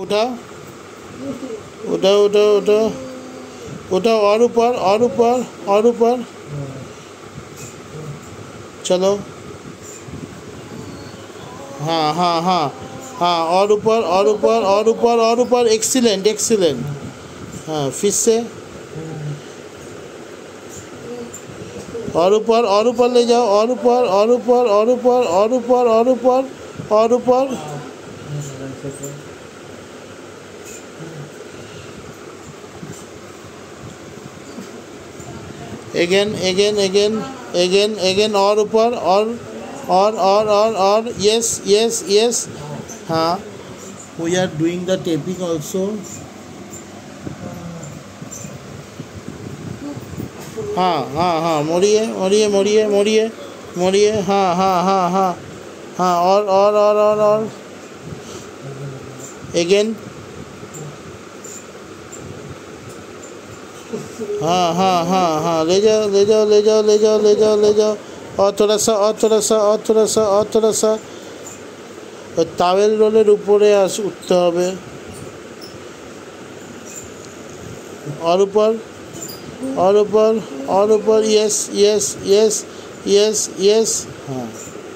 उठा उठा उठा उठा उठा और ऊपर और ऊपर और ऊपर। चलो हाँ हाँ हाँ हाँ और ऊपर और ऊपर और ऊपर और ऊपर। Excellent excellent. हाँ फिर से और ऊपर ले जाओ और ऊपर और ऊपर और ऊपर और ऊपर और ऊपर और ऊपर। Again again again again again और ऊपर और यस यस यस। हाँ we are doing the tapping also. हाँ हाँ हाँ मोड़िए मोड़िए मोड़िए मोड़िए मोड़िए। हाँ हाँ हाँ हाँ हाँ और अगेन। हाँ हाँ हाँ हाँ ले जाओ ले जाओ ले जाओ ले जाओ ले जाओ ले जाओ। और थोड़ा सा और थोड़ा सा और थोड़ा सा और थोड़ा सा। तावेल रोलेर ऊपरे उठते होबे और ऊपर और ऊपर और ऊपर। Yes yes yes yes yes. हाँ